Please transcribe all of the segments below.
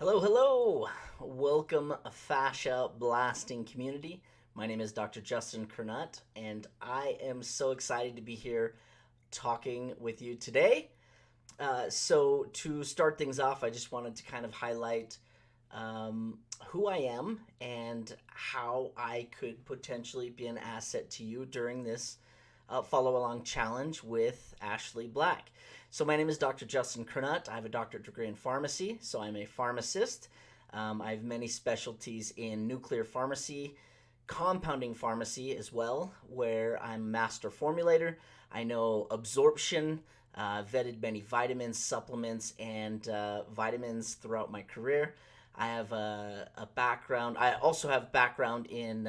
Hello, hello. Welcome, Fascia blasting community. My name is Dr. Justin Curnutt, and I am so excited to be here talking with you today. So, to start things off, I just wanted to kind of highlight who I am and how I could potentially be an asset to you during this follow along challenge with Ashley Black. So, my name is Dr. Justin Curnutt. I have a doctorate degree in pharmacy, so I'm a pharmacist. I have many specialties in nuclear pharmacy, compounding pharmacy as well, where I'm a master formulator. I know absorption, vetted many vitamins, supplements, and vitamins throughout my career. I have a background. I also have background in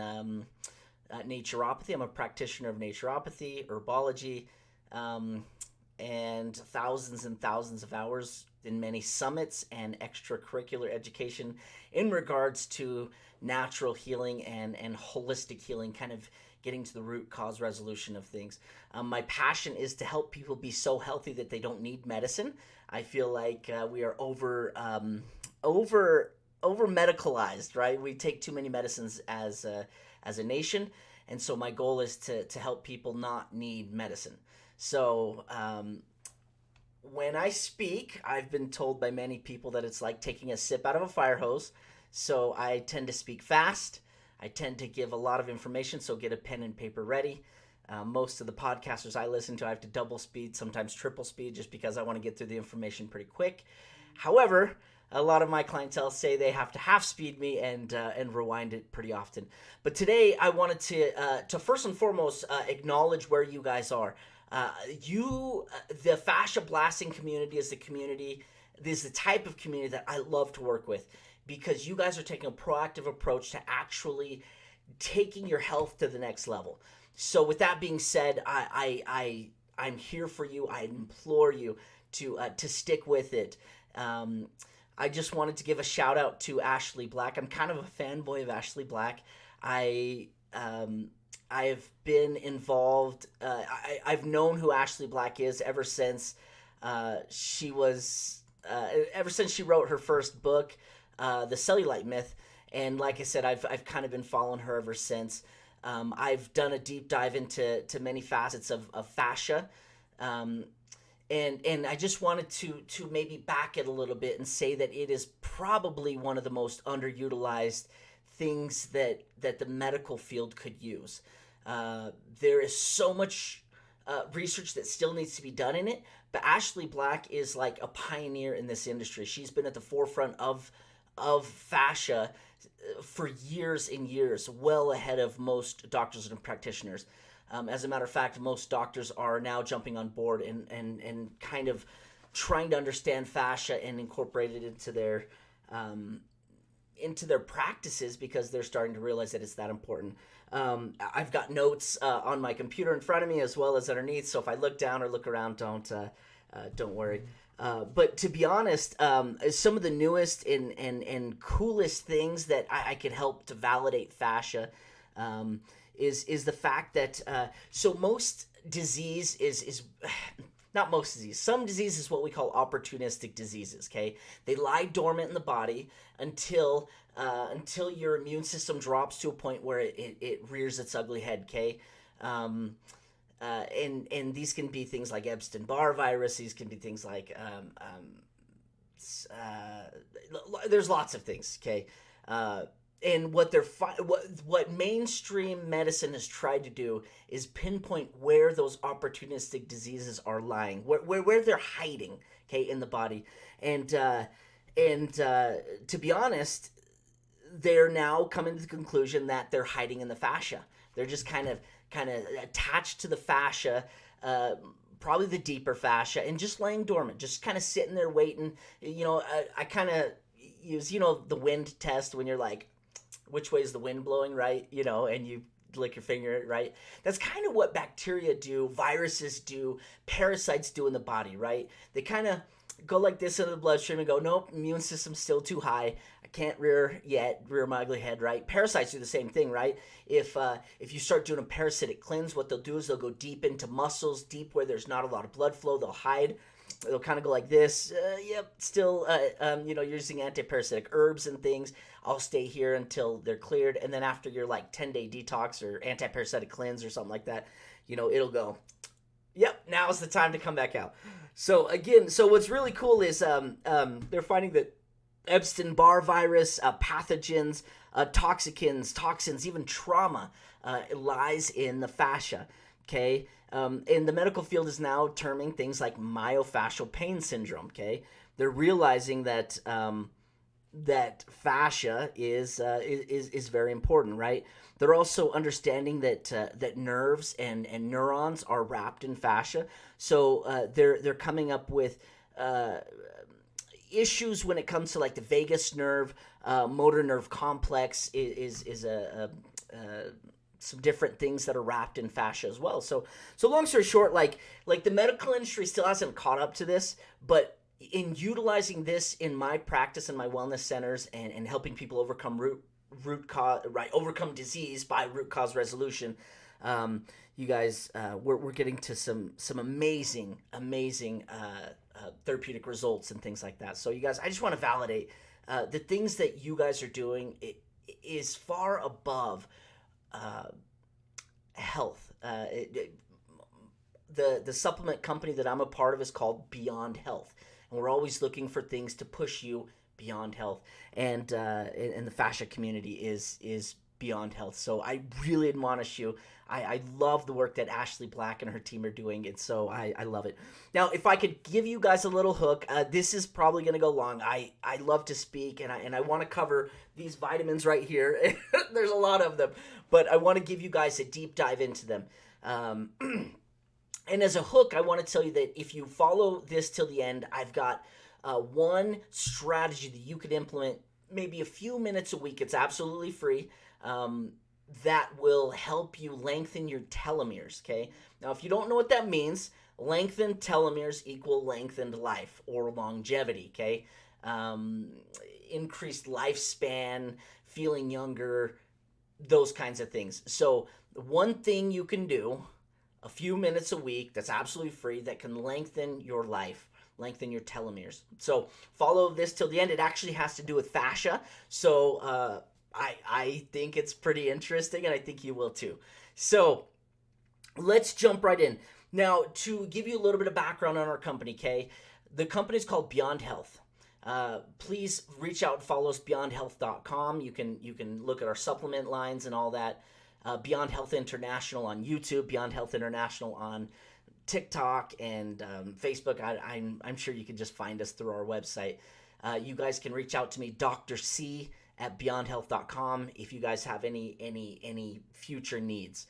naturopathy. I'm a practitioner of naturopathy, herbology, and thousands of hours in many summits and extracurricular education in regards to natural healing and holistic healing, kind of getting to the root cause resolution of things. My passion is to help people be so healthy that they don't need medicine. I feel like we are over medicalized, right? We take too many medicines as a nation, and so my goal is to help people not need medicine. So when I speak, I've been told by many people that it's like taking a sip out of a fire hose. So I tend to speak fast. I tend to give a lot of information, so get a pen and paper ready. Most of the podcasters I listen to, I have to double speed, sometimes triple speed, just because I want to get through the information pretty quick. However, a lot of my clientele say they have to half speed me and rewind it pretty often. But today I wanted to first and foremost acknowledge where you guys are. The fascia blasting community is the community. This is the type of community that I love to work with because you guys are taking a proactive approach to actually taking your health to the next level. So with that being said, I'm here for you. I implore you to stick with it. I just wanted to give a shout out to Ashley Black. I'm kind of a fanboy of Ashley Black. I've been involved. I've known who Ashley Black is ever since she was, ever since she wrote her first book, The Cellulite Myth. And like I said, I've kind of been following her ever since. I've done a deep dive into many facets of fascia. And I just wanted to maybe back it a little bit and say that it is probably one of the most underutilized things that the medical field could use. There is so much research that still needs to be done in it, but Ashley Black is like a pioneer in this industry. She's been at the forefront of fascia for years and years, well ahead of most doctors and practitioners. As a matter of fact, most doctors are now jumping on board and kind of trying to understand fascia and incorporate it into their practices because they're starting to realize that it's that important. I've got notes on my computer in front of me as well as underneath, so if I look down or look around, don't worry. But to be honest, some of the newest and coolest things that I could help to validate fascia is the fact that so most disease is not most disease. Some disease is what we call opportunistic diseases. Okay, they lie dormant in the body until your immune system drops to a point where it rears its ugly head. Okay. And these can be things like Epstein-Barr virus. These can be things like there's lots of things. Okay, and what mainstream medicine has tried to do is pinpoint where those opportunistic diseases are lying, where they're hiding. Okay, in the body, and to be honest, they're now coming to the conclusion that they're hiding in the fascia. They're just kind of attached to the fascia, probably the deeper fascia, and just laying dormant, just kind of sitting there waiting. I kind of use the wind test when you're like, which way is the wind blowing, right? And you lick your finger, right? That's kind of what bacteria do, viruses do, parasites do in the body, right? They kind of go like this into the bloodstream and go, nope, immune system's still too high. I can't rear my ugly head, right? Parasites do the same thing, right? If you start doing a parasitic cleanse, what they'll do is they'll go deep into muscles, deep where there's not a lot of blood flow. They'll hide. It'll kind of go like this. Yep, still, you're using antiparasitic herbs and things. I'll stay here until they're cleared, and then after your like 10-day detox or antiparasitic cleanse or something like that, it'll go. Yep, now is the time to come back out. So again, what's really cool is they're finding that Epstein-Barr virus, pathogens, toxins, even trauma lies in the fascia. Okay, and the medical field is now terming things like myofascial pain syndrome. Okay, they're realizing that that fascia is very important, right? They're also understanding that that nerves and neurons are wrapped in fascia, so they're coming up with issues when it comes to like the vagus nerve, motor nerve complex is some different things that are wrapped in fascia as well. So long story short, like the medical industry still hasn't caught up to this, but in utilizing this in my practice and my wellness centers and helping people overcome overcome disease by root cause resolution, you guys, we're getting to some amazing therapeutic results and things like that. So you guys, I just want to validate the things that you guys are doing is far above health. The supplement company that I'm a part of is called Beyond Health, and we're always looking for things to push you beyond health. And the fascia community is Beyond Health. So I really admonish you. I love the work that Ashley Black and her team are doing, and so I love it. Now, if I could give you guys a little hook, this is probably going to go long. I love to speak, and I want to cover these vitamins right here. There's a lot of them, but I want to give you guys a deep dive into them. And as a hook, I want to tell you that if you follow this till the end, I've got one strategy that you could implement maybe a few minutes a week. It's absolutely free. That will help you lengthen your telomeres, okay? Now, if you don't know what that means, lengthened telomeres equal lengthened life or longevity, okay? Increased lifespan, feeling younger, those kinds of things. So one thing you can do a few minutes a week that's absolutely free that can lengthen your life, lengthen your telomeres. So follow this till the end. It actually has to do with fascia. So I think it's pretty interesting, and I think you will too. So let's jump right in. Now, to give you a little bit of background on our company, okay? The company is called Beyond Health. Please reach out and follow us, beyondhealth.com. You can look at our supplement lines and all that. Beyond Health International on YouTube, Beyond Health International on TikTok and Facebook. I'm sure you can just find us through our website. You guys can reach out to me, Dr. C at beyondhealth.com, if you guys have any future needs.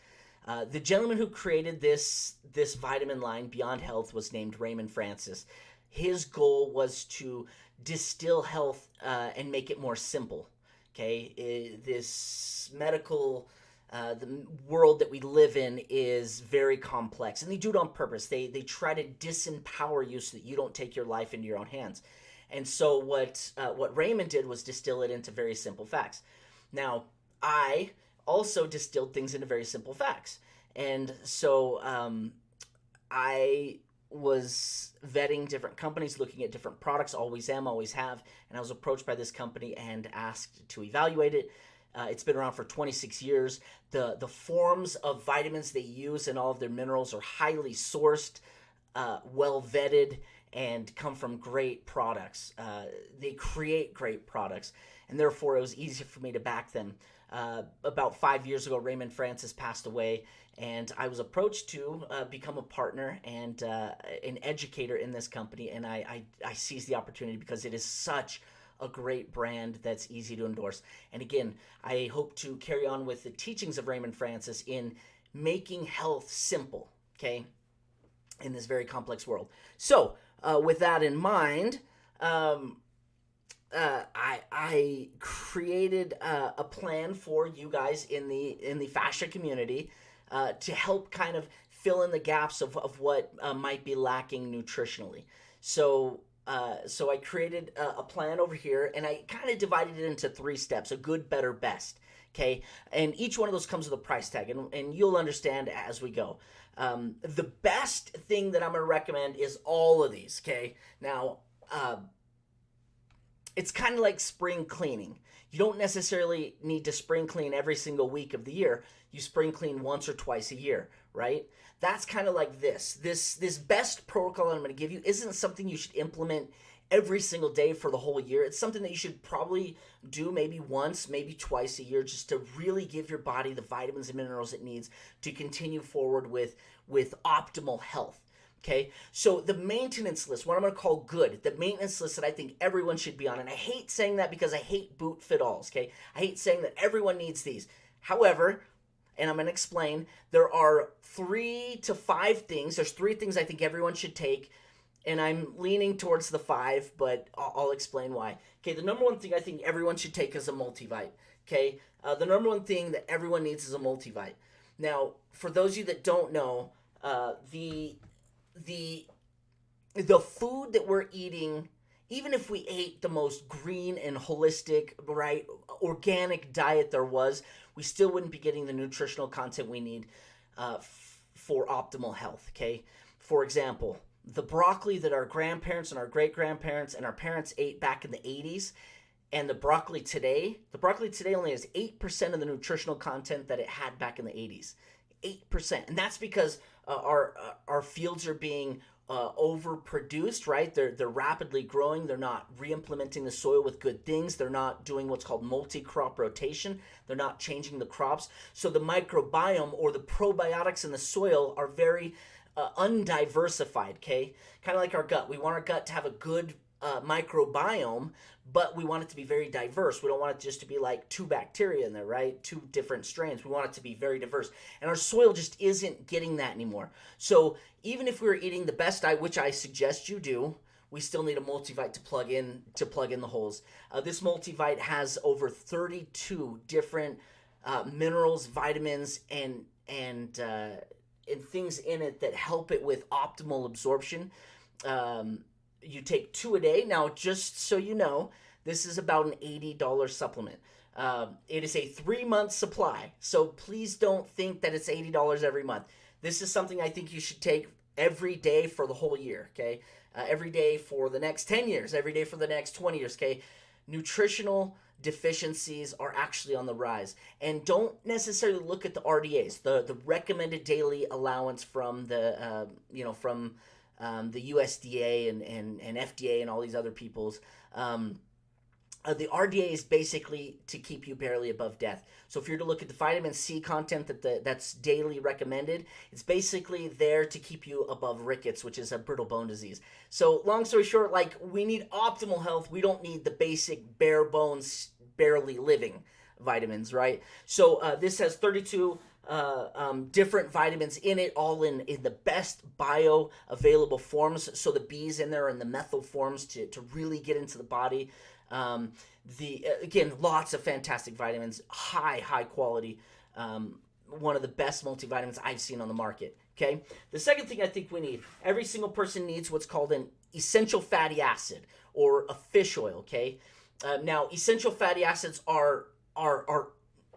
The gentleman who created this vitamin line, Beyond Health, was named Raymond Francis. His goal was to distill health and make it more simple. Okay, this medical the world that we live in is very complex, and they do it on purpose. They try to disempower you so that you don't take your life into your own hands. And so what Raymond did was distill it into very simple facts. Now, I also distilled things into very simple facts. And so I was vetting different companies, looking at different products, always am, always have, and I was approached by this company and asked to evaluate it. It's been around for 26 years. The forms of vitamins they use and all of their minerals are highly sourced, well vetted, and come from great products. They create great products, and therefore it was easy for me to back them. About 5 years ago, Raymond Francis passed away, and I was approached to become a partner and an educator in this company, and I seized the opportunity because it is such a great brand that's easy to endorse. And again, I hope to carry on with the teachings of Raymond Francis in making health simple, okay, in this very complex world. So, with that in mind, I created a plan for you guys in the fascia community to help kind of fill in the gaps of what might be lacking nutritionally. So I created a plan over here, and I kind of divided it into 3 steps: a good, better, best. okay? And each one of those comes with a price tag, and you'll understand as we go. The best thing that I'm going to recommend is all of these, okay? Now, it's kind of like spring cleaning. You don't necessarily need to spring clean every single week of the year. You spring clean once or twice a year, right? That's kind of like this. This best protocol I'm going to give you isn't something you should implement every single day for the whole year. It's something that you should probably do maybe once, maybe twice a year, just to really give your body the vitamins and minerals it needs to continue forward with optimal health. Okay, so the maintenance list, what I'm going to call good, the maintenance list that I think everyone should be on, and I hate saying that because I hate boot fit alls, okay? I hate saying that everyone needs these. However, and I'm going to explain, there are 3 to 5 things. There's 3 things I think everyone should take, and I'm leaning towards the 5, but I'll explain why. Okay, the number one thing I think everyone should take is a multivite, okay? The number one thing that everyone needs is a multivite. Now, for those of you that don't know, the food that we're eating, even if we ate the most green and holistic, right, organic diet there was, we still wouldn't be getting the nutritional content we need for optimal health, okay? For example, the broccoli that our grandparents and our great-grandparents and our parents ate back in the 80s, and the broccoli today only has 8% of the nutritional content that it had back in the 80s. 8%. And that's because our fields are being overproduced, right? They're rapidly growing. They're not re-implementing the soil with good things. They're not doing what's called multi-crop rotation. They're not changing the crops. So the microbiome or the probiotics in the soil are very undiversified, okay? Kind of like our gut. We want our gut to have a good microbiome, but we want it to be very diverse. We don't want it just to be like 2 bacteria in there, right? 2 different strains. We want it to be very diverse. And our soil just isn't getting that anymore. So even if we were eating the best diet, which I suggest you do, we still need a multivite to plug in the holes. This multivite has over 32 different minerals, vitamins, and things in it that help it with optimal absorption. You take 2 a day. Now, just so you know, this is about an $80 supplement. It is a 3-month supply, so please don't think that it's $80 every month. This is something I think you should take every day for the whole year, okay? Every day for the next 10 years, every day for the next 20 years, okay? Nutritional deficiencies are actually on the rise. And don't necessarily look at the RDAs, the recommended daily allowance from the, the USDA and FDA and all these other people's. The RDA is basically to keep you barely above death. So if you're to look at the vitamin C content that's daily recommended, it's basically there to keep you above rickets, which is a brittle bone disease. So long story short, like, we need optimal health. We don't need the basic bare bones, barely living vitamins, right? So this has 32 different vitamins in it, all in the best bioavailable forms. So the B's in there and the methyl forms to really get into the body. Again, lots of fantastic vitamins, high quality. One of the best multivitamins I've seen on the market. Okay. The second thing I think we need, every single person needs what's called an essential fatty acid or a fish oil. Okay. Now, essential fatty acids are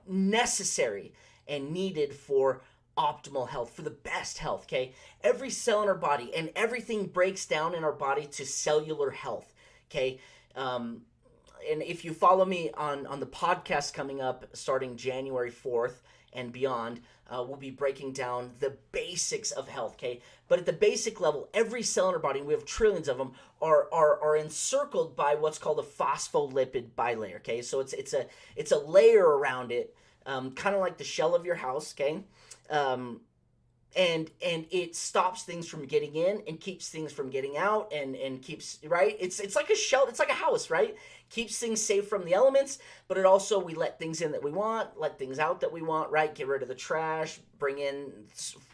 necessary and needed for optimal health, for the best health, okay? Every cell in our body and everything breaks down in our body to cellular health, okay? And if you follow me on the podcast coming up starting January 4th and beyond, we'll be breaking down the basics of health, okay? But at the basic level, every cell in our body, and we have trillions of them, are encircled by what's called a phospholipid bilayer, okay? So it's a layer around it, kind of like the shell of your house, okay? And it stops things from getting in and keeps things from getting out and keeps, right? It's like a shell, it's like a house, right? Keeps things safe from the elements, but it also, we let things in that we want, let things out that we want, right? Get rid of the trash, bring in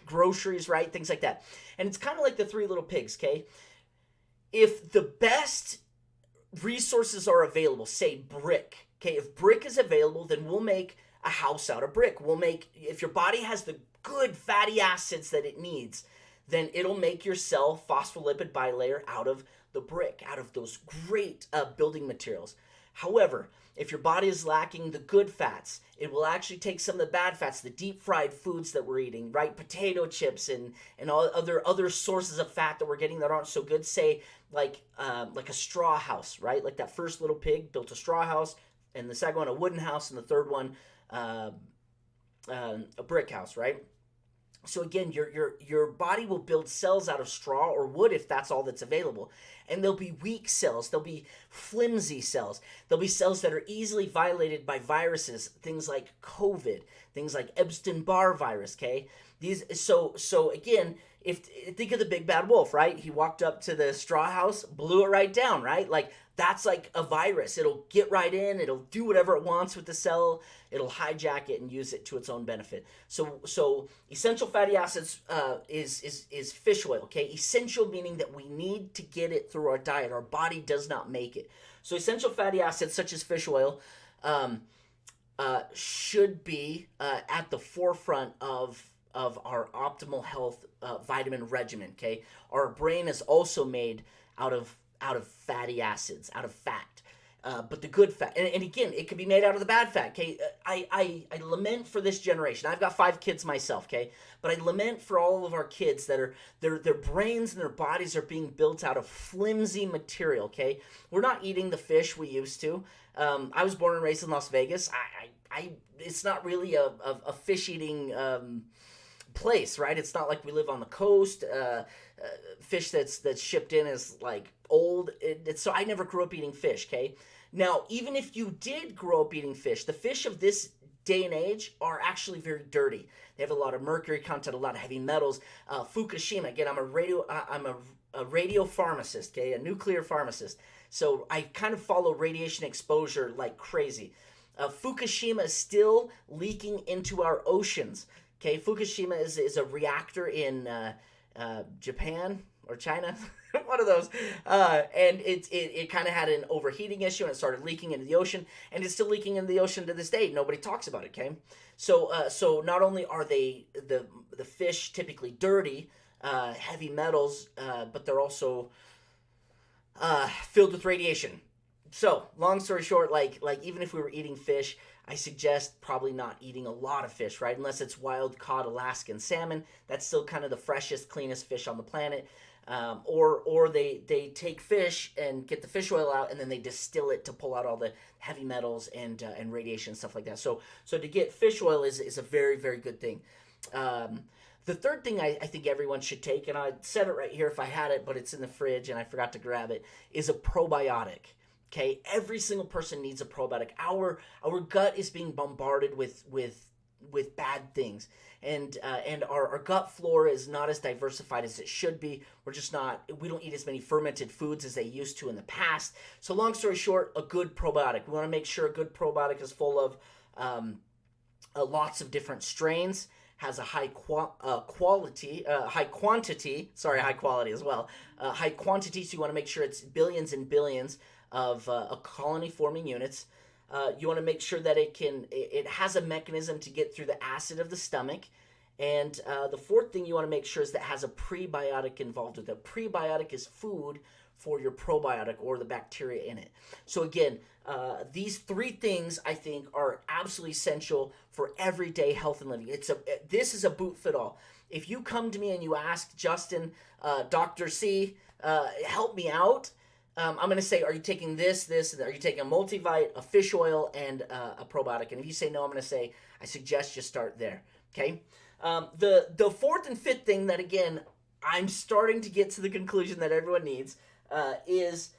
groceries, right? Things like that. And it's kind of like the 3 little pigs, okay? If the best resources are available, say brick, okay? If brick is available, then we'll make a house out of brick. If your body has the good fatty acids that it needs, then it'll make your cell phospholipid bilayer out of the brick, out of those great building materials. However, if your body is lacking the good fats, it will actually take some of the bad fats, the deep fried foods that we're eating, right? Potato chips and all other sources of fat that we're getting that aren't so good. Say like a straw house, right? Like that first little pig built a straw house, and the second one a wooden house, and the third one a brick house, right? So again, your body will build cells out of straw or wood if that's all that's available. And there'll be weak cells, there'll be flimsy cells, there'll be cells that are easily violated by viruses, things like COVID, things like Epstein-Barr virus, okay? So again, if think of the big bad wolf, right? He walked up to the straw house, blew it right down, right? Like that's like a virus. It'll get right in, it'll do whatever it wants with the cell, it'll hijack it and use it to its own benefit. So essential fatty acids is fish oil, okay? Essential meaning that we need to get it through our diet. Our body does not make it. So essential fatty acids such as fish oil should be at the forefront of our optimal health vitamin regimen, okay? Our brain is also made out of fatty acids, out of fat. But the good fat, and again, it could be made out of the bad fat, okay? I lament for this generation. I've got 5 kids myself, okay? But I lament for all of our kids that are, their brains and their bodies are being built out of flimsy material, okay? We're not eating the fish we used to. I was born and raised in Las Vegas. It's not really a fish-eating place, right? It's not like we live on the coast. Fish that's shipped in is like old. So I never grew up eating fish, okay? Now, even if you did grow up eating fish, the fish of this day and age are actually very dirty. They have a lot of mercury content, a lot of heavy metals. Fukushima, again, I'm a radio pharmacist, okay, a nuclear pharmacist. So I kind of follow radiation exposure like crazy. Fukushima is still leaking into our oceans. Okay, Fukushima is a reactor in Japan or China, one of those, and it kind of had an overheating issue and it started leaking into the ocean, and it's still leaking into the ocean to this day. Nobody talks about it. Okay, so not only are they the fish typically dirty, heavy metals, but they're also filled with radiation. So long story short, like even if we were eating fish, I suggest probably not eating a lot of fish, right? Unless it's wild caught Alaskan salmon. That's still kind of the freshest, cleanest fish on the planet. Or they take fish and get the fish oil out, and then they distill it to pull out all the heavy metals and radiation and stuff like that. So to get fish oil is a very, very good thing. The third thing I think everyone should take, and I said it right here if I had it, but it's in the fridge and I forgot to grab it, is a probiotic. Okay, every single person needs a probiotic. Our gut is being bombarded with bad things, and our gut flora is not as diversified as it should be. We don't eat as many fermented foods as they used to in the past. So long story short, a good probiotic. We want to make sure a good probiotic is full of lots of different strains, has a high quality as well. High quantity, so you want to make sure it's billions and billions of colony forming units. You want to make sure that it has a mechanism to get through the acid of the stomach. And the fourth thing you want to make sure is that it has a prebiotic involved with it. Prebiotic is food for your probiotic or the bacteria in it. So again, these 3 things I think are absolutely essential for everyday health and living. This is a boot fit all. If you come to me and you ask, Justin, Dr. C, help me out, I'm going to say, are you taking this, are you taking a multivite, a fish oil, and a probiotic? And if you say no, I'm going to say, I suggest you start there, okay? The fourth and fifth thing that, again, I'm starting to get to the conclusion that everyone needs is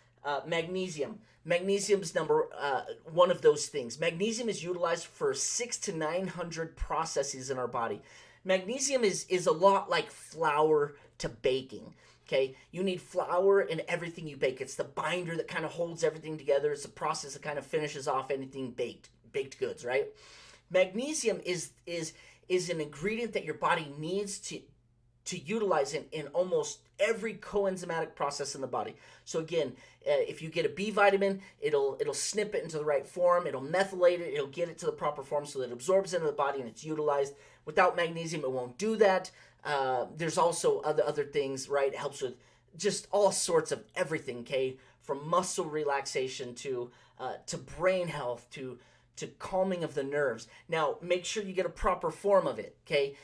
magnesium. Magnesium's one of those things. Magnesium is utilized for 600 to 900 processes in our body. Magnesium is a lot like flour to baking. Okay, you need flour in everything you bake. It's the binder that kind of holds everything together. It's the process that kind of finishes off anything baked goods, right? Magnesium is an ingredient that your body needs to utilize in almost every coenzymatic process in the body. So again, if you get a B vitamin, it'll snip it into the right form. It'll methylate it. It'll get it to the proper form so that it absorbs into the body and it's utilized. Without magnesium, it won't do that. There's also other things, right? It helps with just all sorts of everything, okay? from muscle relaxation to brain health to calming of the nerves. Now, make sure you get a proper form of it, okay?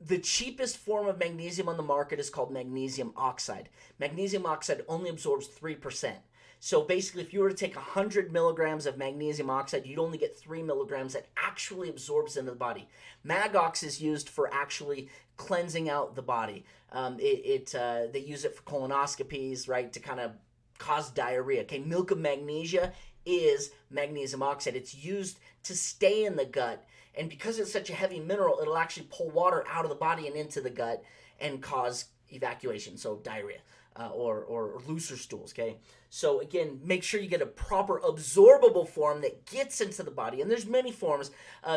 The cheapest form of magnesium on the market is called magnesium oxide. Magnesium oxide only absorbs 3%. So basically, if you were to take 100 milligrams of magnesium oxide, you'd only get 3 milligrams that actually absorbs into the body. Magox is used for actually cleansing out the body. They use it for colonoscopies, right, to kind of cause diarrhea. Okay, milk of magnesia is magnesium oxide. It's used to stay in the gut, and because it's such a heavy mineral, it'll actually pull water out of the body and into the gut and cause evacuation, so diarrhea or looser stools. Okay, so again, make sure you get a proper absorbable form that gets into the body, and there's many forms.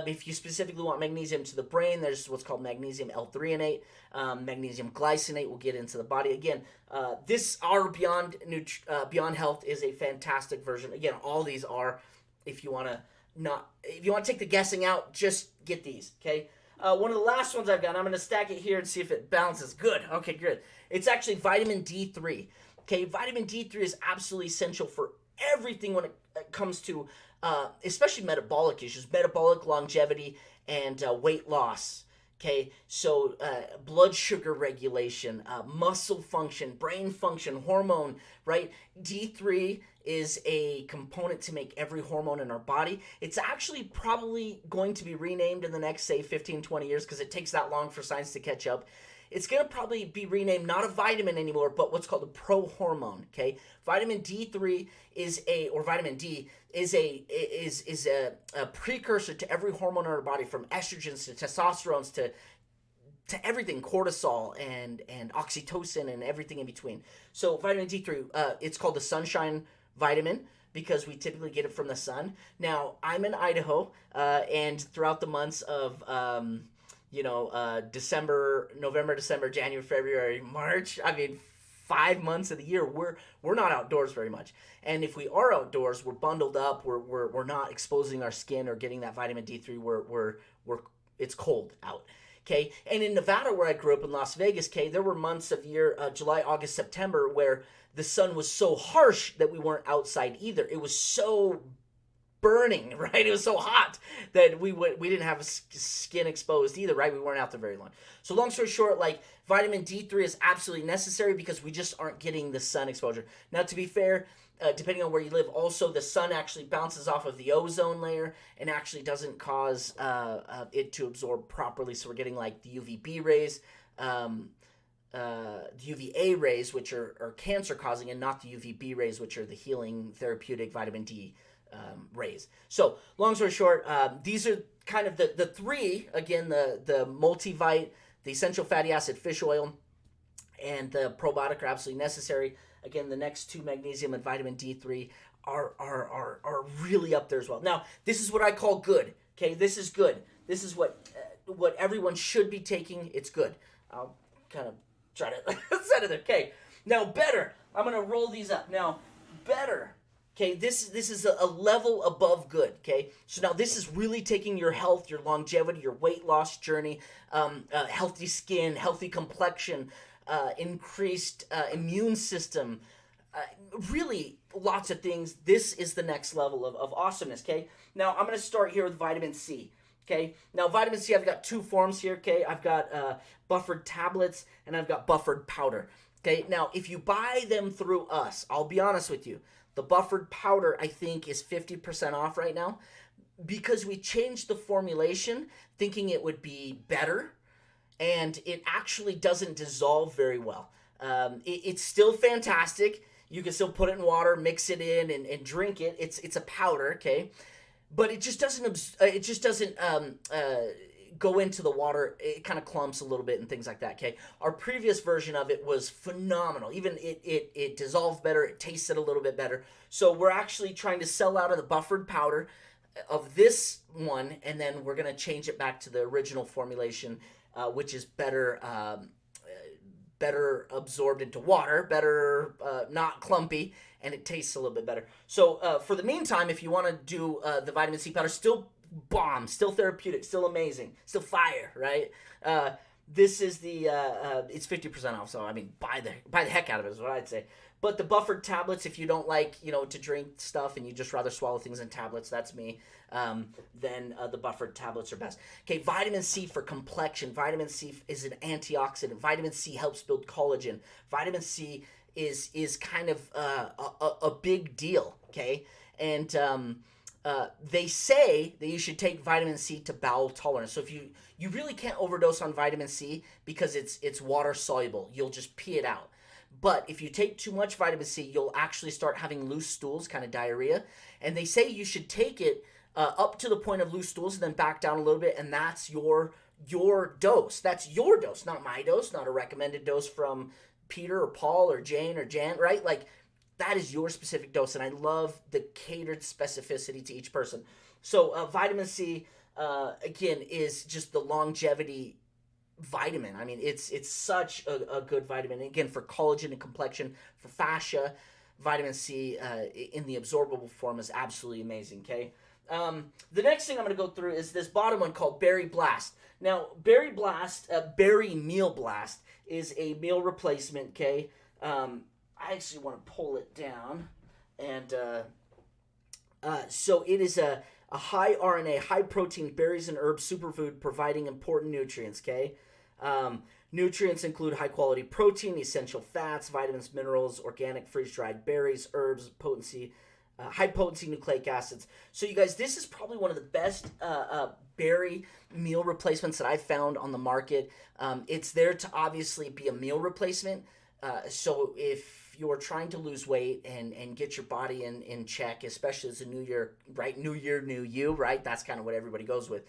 If you specifically want magnesium to the brain, there's what's called magnesium L-threonate, magnesium glycinate will get into the body. Again, this our Beyond Health is a fantastic version. Again, all these are. If you want to take the guessing out, just get these. Okay. One of the last ones I've got, I'm going to stack it here and see if it balances. Good. Okay, good. It's actually vitamin D3. Okay, vitamin D3 is absolutely essential for everything when it comes to, especially metabolic issues, metabolic longevity and weight loss. Okay, so blood sugar regulation, muscle function, brain function, hormone, right? D3 is a component to make every hormone in our body. It's actually probably going to be renamed in the next, say, 15, 20 years because it takes that long for science to catch up. It's going to probably be renamed not a vitamin anymore, but what's called a prohormone, okay? Vitamin D3 or vitamin D is a precursor to every hormone in our body, from estrogens to testosterone to everything, cortisol and oxytocin and everything in between. So vitamin D3, it's called the sunshine vitamin because we typically get it from the sun. Now, I'm in Idaho, and throughout the months of November, December, January, February, March, 5 months of the year, we're not outdoors very much. And if we are outdoors, we're bundled up, we're not exposing our skin or getting that vitamin D3, we're it's cold out. Okay, and in Nevada, where I grew up in Las Vegas, okay, there were months of the year, July, August, September, where the sun was so harsh that we weren't outside either. It was so burning, right? It was so hot that we didn't have skin exposed either, right? We weren't out there very long. So long story short, like, vitamin D3 is absolutely necessary because we just aren't getting the sun exposure. Now, to be fair, depending on where you live, also the sun actually bounces off of the ozone layer and actually doesn't cause it to absorb properly. So we're getting like the UVB rays, the UVA rays, which are cancer causing, and not the UVB rays, which are the healing therapeutic vitamin D rays. So long story short, these are kind of the three, again, the multivite, the essential fatty acid fish oil, and the probiotic are absolutely necessary. Again, the next two, magnesium and vitamin D3, are really up there as well. Now, this is what I call good. Okay, this is good. This is what everyone should be taking. It's good. I'll kind of try to set it there. Okay, now better. I'm gonna roll these up. Now, better. Okay, this is a level above good. Okay, so now this is really taking your health, your longevity, your weight loss journey, healthy skin, healthy complexion, increased immune system, really lots of things. This is the next level of awesomeness. Okay, now I'm going to start here with vitamin C. Okay, now vitamin C, I've got two forms here. Okay, I've got buffered tablets and I've got buffered powder. Okay, now if you buy them through us, I'll be honest with you, the buffered powder, I think, is 50% off right now because we changed the formulation thinking it would be better, and it actually doesn't dissolve very well. It's still fantastic. You can still put it in water, mix it in, and drink it. It's a powder, okay? But it just doesn't go into the water. It kind of clumps a little bit and things like that, okay? Our previous version of it was phenomenal. Even it dissolved better. It tasted a little bit better. So we're actually trying to sell out of the buffered powder of this one, and then we're going to change it back to the original formulation, which is better absorbed into water, better not clumpy, and it tastes a little bit better. So for the meantime, if you want to do the vitamin C powder, still bomb, still therapeutic, still amazing, still fire, right? This is the it's 50% off, so I mean, buy the heck out of it is what I'd say. But the buffered tablets, if you don't like, to drink stuff and you just rather swallow things in tablets, that's me. Then the buffered tablets are best. Okay, vitamin C for complexion. Vitamin C is an antioxidant. Vitamin C helps build collagen. Vitamin C is kind of a big deal. Okay, and they say that you should take vitamin C to bowel tolerance. So if you really can't overdose on vitamin C because it's water soluble, you'll just pee it out. But if you take too much vitamin C, you'll actually start having loose stools, kind of diarrhea. And they say you should take it up to the point of loose stools and then back down a little bit, and that's your dose. That's your dose, not my dose, not a recommended dose from Peter or Paul or Jane or Jan, right? Like, that is your specific dose, and I love the catered specificity to each person. So vitamin C, again, is just the longevity vitamin. I mean, it's such a good vitamin. And again, for collagen and complexion, for fascia, vitamin C in the absorbable form is absolutely amazing, okay? The next thing I'm going to go through is this bottom one called Berry Blast. Now, Berry Blast, Berry Meal Blast, is a meal replacement, okay? I actually want to pull it down. And so it is a high RNA, high protein berries and herbs superfood providing important nutrients, okay? Nutrients include high quality protein, essential fats, vitamins, minerals, organic freeze-dried berries, herbs, high potency nucleic acids. So you guys, this is probably one of the best berry meal replacements that I've found on the market. It's there to obviously be a meal replacement. So if you're trying to lose weight and get your body in check, especially as a new year, right? New year, new you, right? That's kind of what everybody goes with.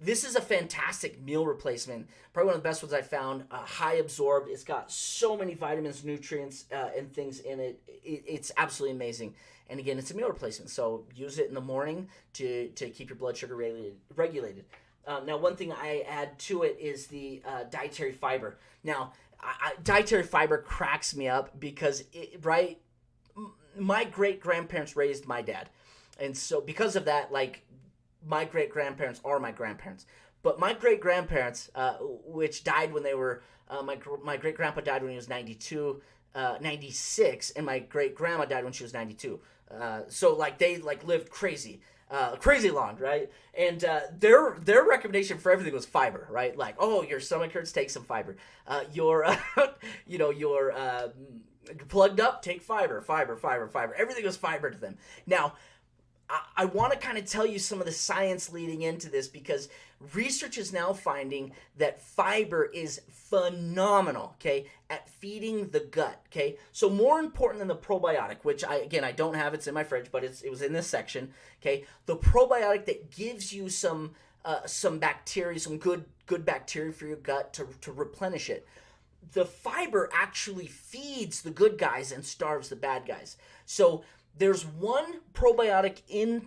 This is a fantastic meal replacement. Probably one of the best ones I found. High absorbed. It's got so many vitamins, nutrients, and things in it. It's absolutely amazing. And again, it's a meal replacement. So use it in the morning to keep your blood sugar regulated. Now, one thing I add to it is the dietary fiber. Now, dietary fiber cracks me up because, my great-grandparents raised my dad. And so because of that, like, my great-grandparents are my grandparents. But my great-grandparents, which died when they were, my great-grandpa died when he was 96, and my great-grandma died when she was 92. So, like, they, like, lived crazy long, right? And their recommendation for everything was fiber, right? Like, oh, your stomach hurts, take some fiber. You're plugged up, take fiber. Everything was fiber to them. Now, I want to kind of tell you some of the science leading into this because research is now finding that fiber is phenomenal, okay, at feeding the gut, okay? So more important than the probiotic, which I don't have, it's in my fridge, but it was in this section, okay? The probiotic that gives you some bacteria, some good bacteria for your gut to replenish it. The fiber actually feeds the good guys and starves the bad guys. So there's one probiotic in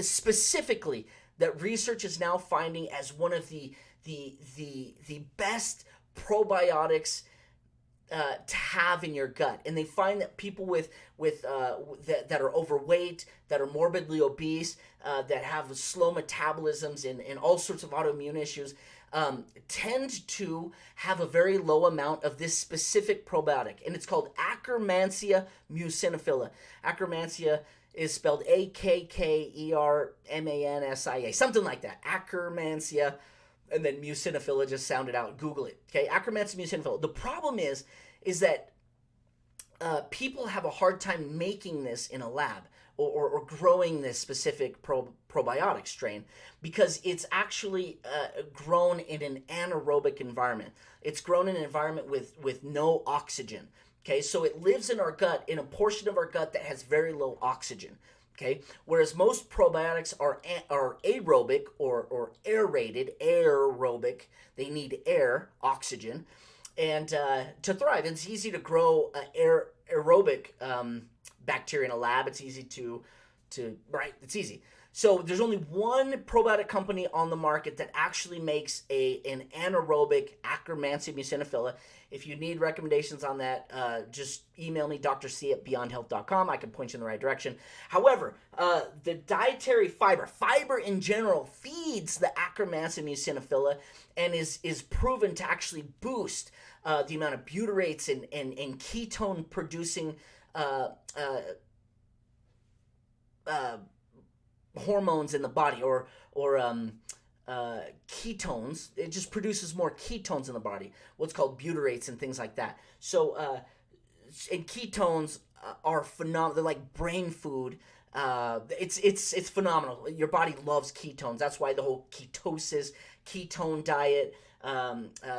specifically that research is now finding as one of the best probiotics to have in your gut, and they find that people that are overweight, that are morbidly obese, that have slow metabolisms and all sorts of autoimmune issues, tend to have a very low amount of this specific probiotic, and it's called Akkermansia muciniphila. Akkermansia is spelled Akkermansia, something like that. Akkermansia, and then muciniphila, just sound it out. Google it. Okay, Akkermansia muciniphila. The problem is that people have a hard time making this in a lab or growing this specific probiotic strain because it's actually grown in an anaerobic environment. It's grown in an environment with no oxygen. Okay, so it lives in our gut, in a portion of our gut that has very low oxygen. Okay, whereas most probiotics are aerobic or aerated, aerobic. They need air, oxygen, and to thrive. It's easy to grow aerobic bacteria in a lab. It's easy to it's easy. So there's only one probiotic company on the market that actually makes an anaerobic Akkermansia muciniphila. If you need recommendations on that, just email me, drc@beyondhealth.com. I can point you in the right direction. However, the dietary fiber in general feeds the Akkermansia muciniphila and is proven to actually boost the amount of butyrates and ketone producing uh, uh, uh, hormones in the body, or ketones. It just produces more ketones in the body, what's called butyrates and things like that. So and ketones are phenomenal. They're like brain food. It's phenomenal. Your body loves ketones. That's why the whole ketosis, ketone diet.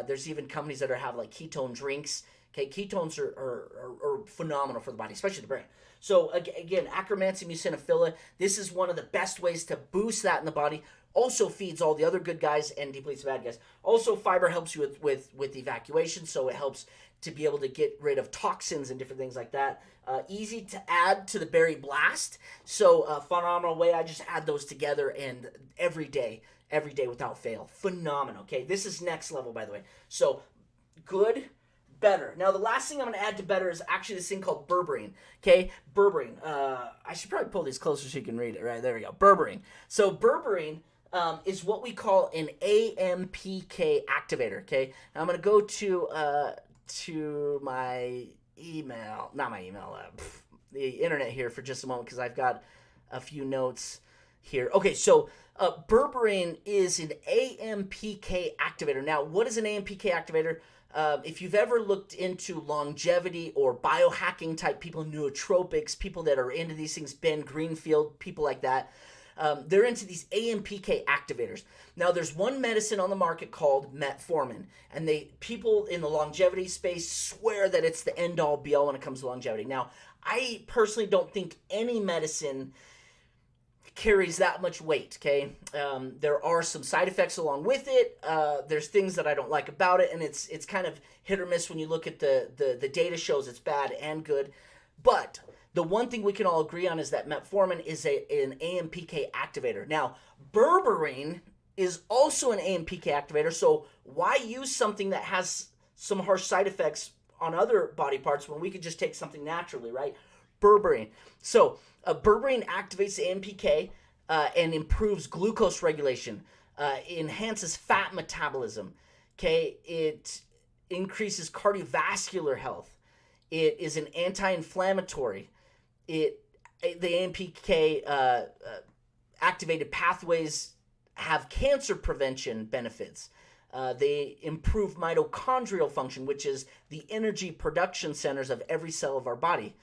There's even companies that have like ketone drinks. Okay, ketones are phenomenal for the body, especially the brain. So again, acromancy mucinophila. This is one of the best ways to boost that in the body. Also feeds all the other good guys and depletes the bad guys. Also, fiber helps you with evacuation, so it helps to be able to get rid of toxins and different things like that. Easy to add to the berry blast. So phenomenal way. I just add those together and every day without fail. Phenomenal. Okay, this is next level, by the way. So good, better. Now the last thing I'm going to add to better is actually this thing called berberine. Okay, berberine. I should probably pull these closer so you can read it. Right, there we go. Berberine. So berberine is what we call an AMPK activator. Okay, now I'm going to go to my email, not my email, the internet here for just a moment because I've got a few notes here. Okay, so berberine is an AMPK activator. Now, what is an AMPK activator? If you've ever looked into longevity or biohacking type people, nootropics, people that are into these things, Ben Greenfield, people like that, they're into these AMPK activators. Now, there's one medicine on the market called metformin, and people in the longevity space swear that it's the end-all, be-all when it comes to longevity. Now, I personally don't think any medicine carries that much weight, okay? There are some side effects along with it. There's things that I don't like about it, and it's kind of hit or miss when you look at the data shows it's bad and good. But the one thing we can all agree on is that metformin is an AMPK activator. Now, berberine is also an AMPK activator, so why use something that has some harsh side effects on other body parts when we could just take something naturally, right? Berberine. So, berberine activates the AMPK and improves glucose regulation, enhances fat metabolism, okay? It increases cardiovascular health. It is an anti-inflammatory. The AMPK activated pathways have cancer prevention benefits. They improve mitochondrial function, which is the energy production centers of every cell of our body.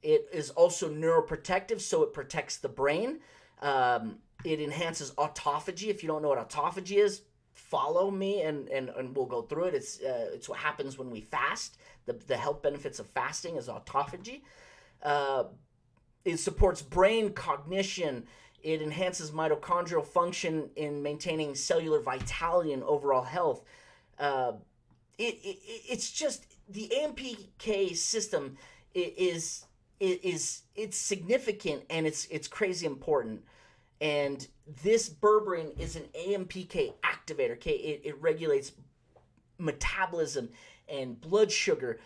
It is also neuroprotective, so it protects the brain. It enhances autophagy. If you don't know what autophagy is, follow me and we'll go through it. It's what happens when we fast. The health benefits of fasting is autophagy. It supports brain cognition. It enhances mitochondrial function in maintaining cellular vitality and overall health. It's just the AMPK system is it's significant and it's crazy important. And this berberine is an AMPK activator. Okay, it regulates metabolism and blood sugar.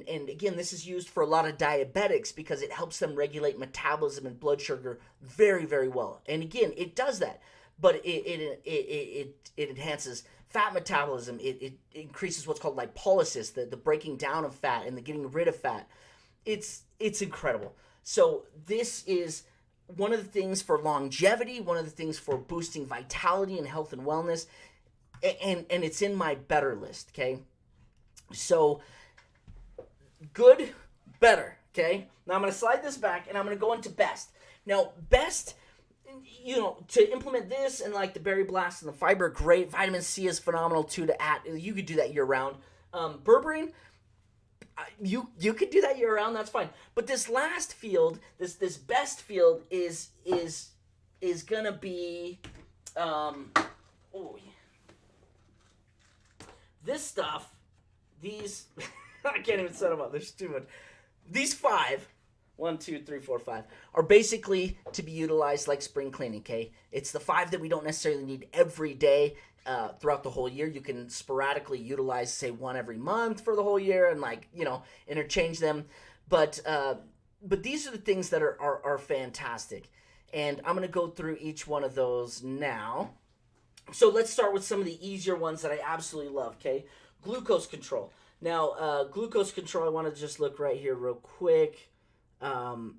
And again, this is used for a lot of diabetics because it helps them regulate metabolism and blood sugar very, very well. And again, it does that, but it enhances fat metabolism. It increases what's called lipolysis, the breaking down of fat and the getting rid of fat. It's incredible. So this is one of the things for longevity, one of the things for boosting vitality and health and wellness, and it's in my better list, okay? So good, better, okay? Now I'm going to slide this back and I'm going to go into best. Now, best, to implement this and like the berry blast and the fiber, great. Vitamin C is phenomenal too to add. You could do that year round. Berberine, you could do that year round, that's fine. But this last field, this best field is going to be this stuff, these I can't even set them up. They're stupid. These 5, 1, 2, 3, 4, 5, are basically to be utilized like spring cleaning, okay? It's the 5 that we don't necessarily need every day throughout the whole year. You can sporadically utilize, say, 1 every month for the whole year and, interchange them. But these are the things that are fantastic. And I'm going to go through each one of those now. So let's start with some of the easier ones that I absolutely love, okay? Glucose control. Now, glucose control, I want to just look right here real quick. Um,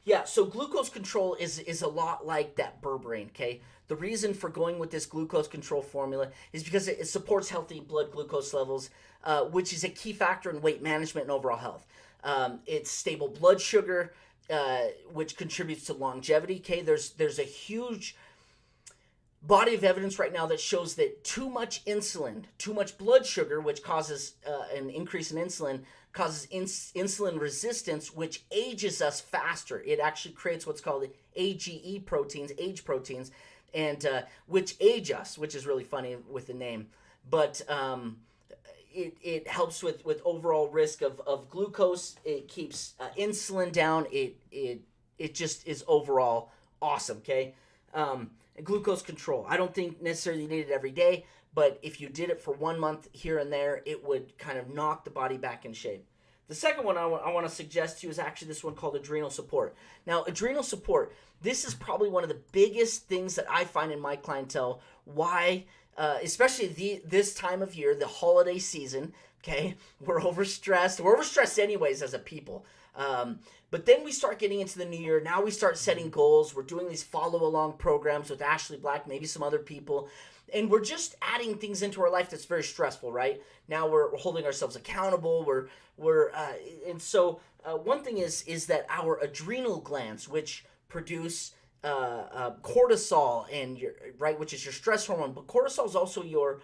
yeah, so glucose control is a lot like that berberine, okay? The reason for going with this glucose control formula is because it supports healthy blood glucose levels, which is a key factor in weight management and overall health. It's stable blood sugar, which contributes to longevity, okay? There's a huge body of evidence right now that shows that too much insulin, too much blood sugar, which causes an increase in insulin, causes insulin resistance, which ages us faster. It actually creates what's called AGE proteins, age proteins, and which age us, which is really funny with the name. But it helps with overall risk of glucose. It keeps insulin down. It just is overall awesome, okay? Glucose control. I don't think necessarily you need it every day, but if you did it for 1 month here and there, it would kind of knock the body back in shape. The second one I want to suggest to you is actually this one called adrenal support. Now, adrenal support, this is probably one of the biggest things that I find in my clientele. Why, especially this time of year, the holiday season, okay? We're overstressed. We're overstressed anyways as a people. But then we start getting into the new year. Now we start setting goals. We're doing these follow-along programs with Ashley Black, maybe some other people. And we're just adding things into our life that's very stressful, right? Now we're holding ourselves accountable. And so one thing is that our adrenal glands, which produce cortisol and which is your stress hormone, but cortisol is also your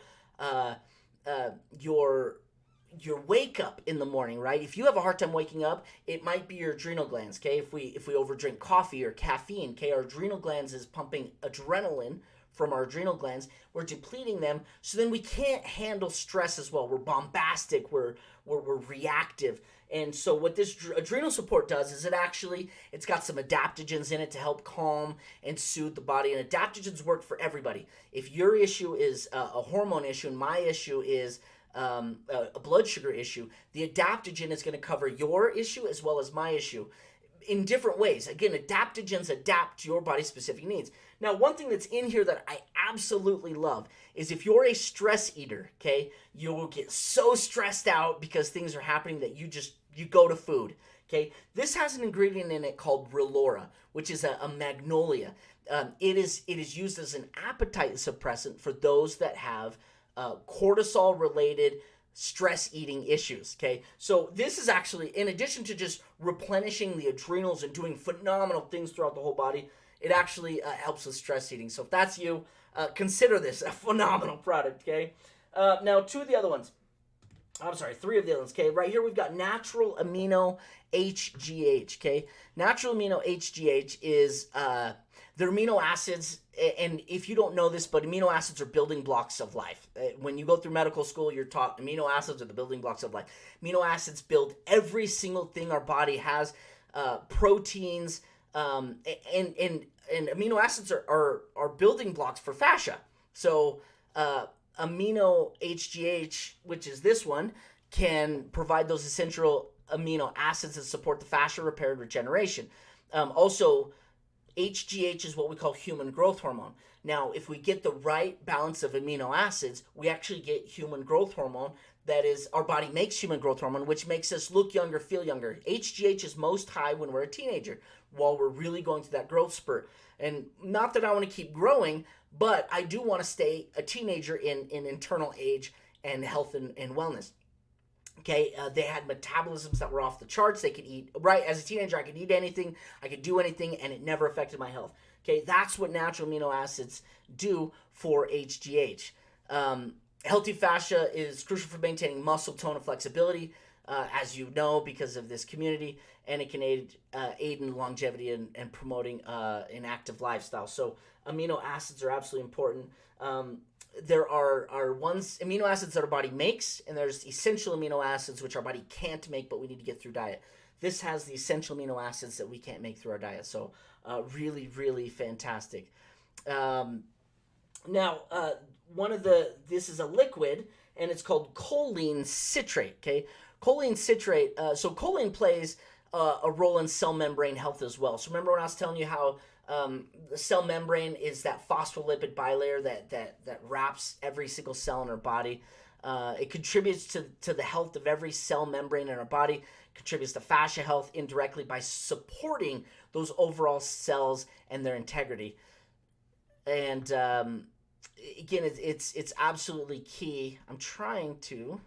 wake up in the morning, right? If you have a hard time waking up, it might be your adrenal glands, okay? If we overdrink coffee or caffeine, okay, our adrenal glands is pumping adrenaline from our adrenal glands. We're depleting them, so then we can't handle stress as well. We're bombastic, we're reactive. And so what this adrenal support does is it's got some adaptogens in it to help calm and soothe the body. And adaptogens work for everybody. If your issue is a hormone issue and my issue is a blood sugar issue, the adaptogen is going to cover your issue as well as my issue in different ways. Again, adaptogens adapt to your body's specific needs. Now, one thing that's in here that I absolutely love is if you're a stress eater, okay, you will get so stressed out because things are happening that you go to food, okay? This has an ingredient in it called Relora, which is a magnolia. It is used as an appetite suppressant for those that have cortisol-related stress eating issues, okay? So this is actually, in addition to just replenishing the adrenals and doing phenomenal things throughout the whole body, it actually helps with stress eating. So if that's you, consider this a phenomenal product, okay? Now, three of the other ones, okay? Right here we've got natural amino HGH, okay? Natural amino HGH is they're amino acids, and if you don't know this, but amino acids are building blocks of life. When you go through medical school, you're taught amino acids are the building blocks of life. Amino acids build every single thing our body has, proteins, and amino acids are building blocks for fascia. So amino HGH, which is this one, can provide those essential amino acids that support the fascia repair and regeneration. Also, HGH is what we call human growth hormone. Now, if we get the right balance of amino acids, we actually get human growth hormone. That is, our body makes human growth hormone, which makes us look younger, feel younger. HGH is most high when we're a teenager, while we're really going through that growth spurt. And not that I want to keep growing, but I do want to stay a teenager in internal age and health and wellness. Okay, they had metabolisms that were off the charts. They could eat, right, as a teenager, I could eat anything, I could do anything, and it never affected my health. Okay, that's what natural amino acids do for HGH. Healthy fascia is crucial for maintaining muscle tone and flexibility, as you know, because of this community, and it can aid in longevity and promoting an active lifestyle. So amino acids are absolutely important. There are amino acids that our body makes, and there's essential amino acids which our body can't make, but we need to get through diet. This has the essential amino acids that we can't make through our diet. So really, really fantastic. Now, this is a liquid, and it's called choline citrate, okay? Choline citrate, so choline plays a role in cell membrane health as well. So remember when I was telling you how the cell membrane is that phospholipid bilayer that wraps every single cell in our body. It contributes to the health of every cell membrane in our body, contributes to fascia health indirectly by supporting those overall cells and their integrity. And again, it's absolutely key. I'm trying to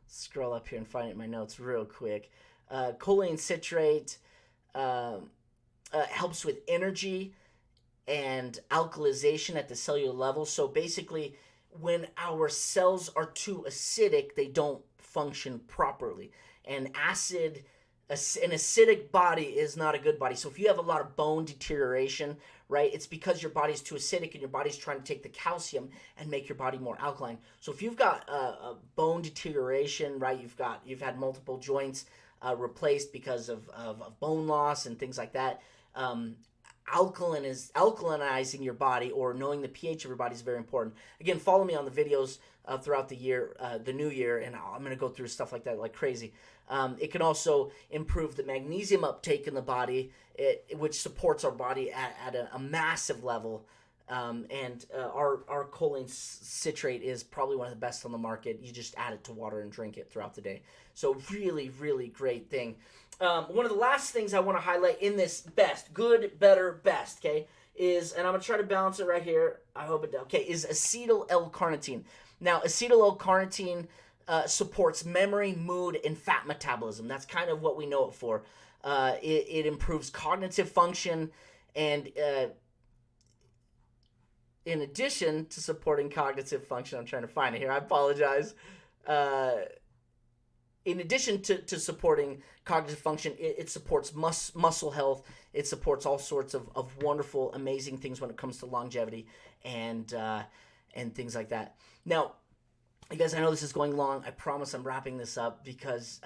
scroll up here and find it in my notes real quick. Choline citrate helps with energy and alkalization at the cellular level. So basically, when our cells are too acidic, they don't function properly. And an acidic body is not a good body. So if you have a lot of bone deterioration, right, it's because your body's too acidic and your body's trying to take the calcium and make your body more alkaline. So if you've got a bone deterioration, right, you've had multiple joints replaced because of bone loss and things like that. Alkalinizing your body, or knowing the pH of your body, is very important. Again, follow me on the videos throughout the year, the new year, and I'm going to go through stuff like that like crazy. It can also improve the magnesium uptake in the body, which supports our body at a massive level. And our choline citrate is probably one of the best on the market. You just add it to water and drink it throughout the day. So really, really great thing. One of the last things I want to highlight in this best, good, better, best, okay, is, and I'm going to try to balance it right here. I hope it does. Okay, is acetyl-L-carnitine. Now, acetyl-L-carnitine supports memory, mood, and fat metabolism. That's kind of what we know it for. It improves cognitive function, and in addition to supporting cognitive function, I'm trying to find it here. I apologize. In addition to supporting cognitive function, it supports muscle health. It supports all sorts of wonderful, amazing things when it comes to longevity and things like that. Now, you guys, I know this is going long. I promise I'm wrapping this up because,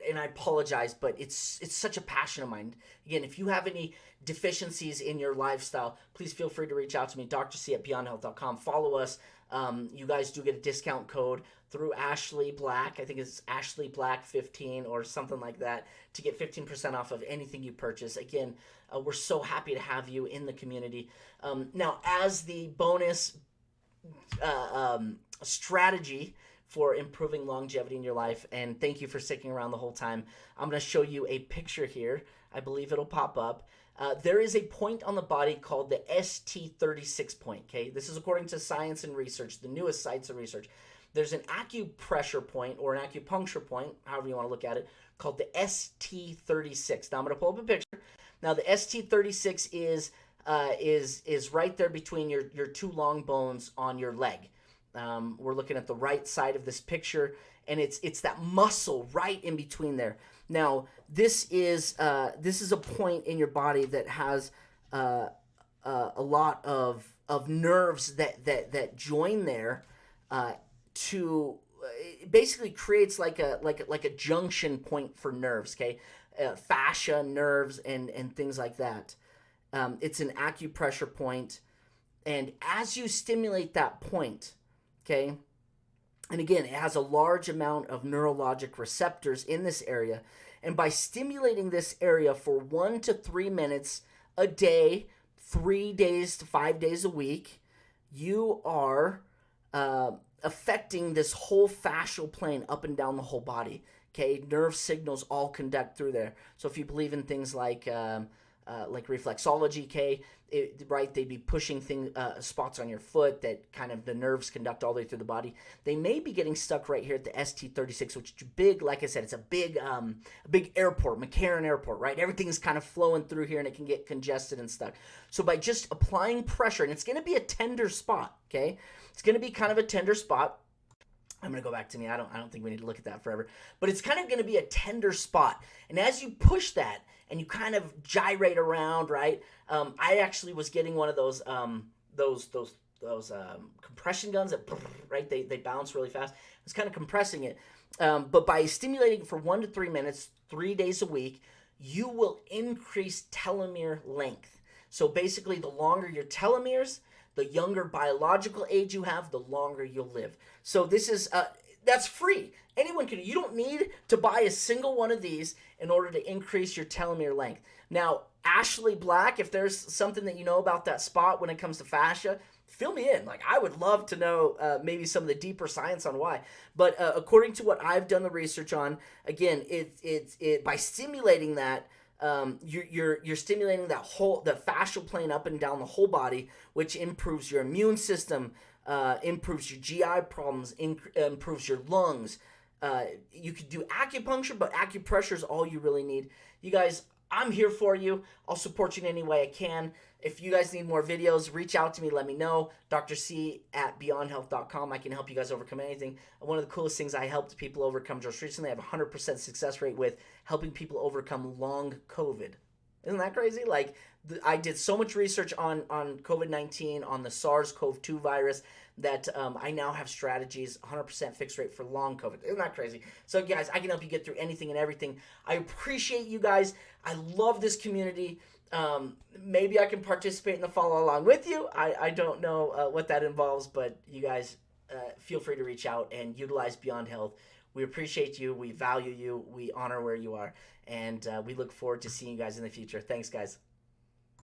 and I apologize, but it's such a passion of mine. Again, if you have any deficiencies in your lifestyle, please feel free to reach out to me, drc@beyondhealth.com. Follow us. You guys do get a discount code through Ashley Black. I think it's Ashley Black 15 or something like that to get 15% off of anything you purchase. Again, we're so happy to have you in the community. Now, as the bonus strategy for improving longevity in your life, and thank you for sticking around the whole time, I'm going to show you a picture here. I believe it'll pop up. There is a point on the body called the ST36 point, okay? This is according to science and research, the newest science and research. There's an acupressure point or an acupuncture point, however you want to look at it, called the ST36. Now I'm going to pull up a picture. Now the ST36 is right there between your two long bones on your leg. We're looking at the right side of this picture, and it's that muscle right in between there. Now, this is a point in your body that has a lot of nerves that join there to it basically creates like a junction point for nerves. Okay, fascia, nerves, and things like that. It's an acupressure point, and as you stimulate that point, okay. And again, it has a large amount of neurologic receptors in this area. And by stimulating this area for 1 to 3 minutes a day, 3 days to 5 days a week, you are affecting this whole fascial plane up and down the whole body. Okay, nerve signals all conduct through there. So if you believe in things like reflexology, okay, right, they'd be pushing spots on your foot that kind of the nerves conduct all the way through the body. They may be getting stuck right here at the ST36, which is big. Like I said, it's a big airport, McCarran Airport, right? Everything's kind of flowing through here, and it can get congested and stuck. So by just applying pressure, and it's going to be a tender spot, okay? It's going to be kind of a tender spot. I'm going to go back to me. I don't think we need to look at that forever. But it's kind of going to be a tender spot. And as you push that and you kind of gyrate around, right? I actually was getting one of those compression guns that, right? They bounce really fast. I was kind of compressing it. But by stimulating it for 1 to 3 minutes, 3 days a week, you will increase telomere length. So basically, the longer your telomeres, the younger biological age you have, the longer you'll live. So this is, that's free. Anyone can, you don't need to buy a single one of these in order to increase your telomere length. Now, Ashley Black, if there's something that you know about that spot when it comes to fascia, fill me in. Like, I would love to know maybe some of the deeper science on why. But according to what I've done the research on, again, it by stimulating that, you're stimulating the fascial plane up and down the whole body, which improves your immune system, improves your GI problems, improves your lungs. You could do acupuncture, but acupressure is all you really need. You guys, I'm here for you. I'll support you in any way I can. If you guys need more videos, reach out to me. Let me know. Dr. C at beyondhealth.com. I can help you guys overcome anything. One of the coolest things I helped people overcome just recently, I have a 100% success rate with helping people overcome long COVID. Isn't that crazy? Like, I did so much research on COVID-19, on the SARS-CoV-2 virus, that I now have strategies, 100% fixed rate for long COVID. Isn't that crazy? So, guys, I can help you get through anything and everything. I appreciate you guys. I love this community. Maybe I can participate in the follow along with you. I don't know what that involves, but you guys feel free to reach out and utilize Beyond Health. We appreciate you. We value you. We honor where you are. And we look forward to seeing you guys in the future. Thanks, guys.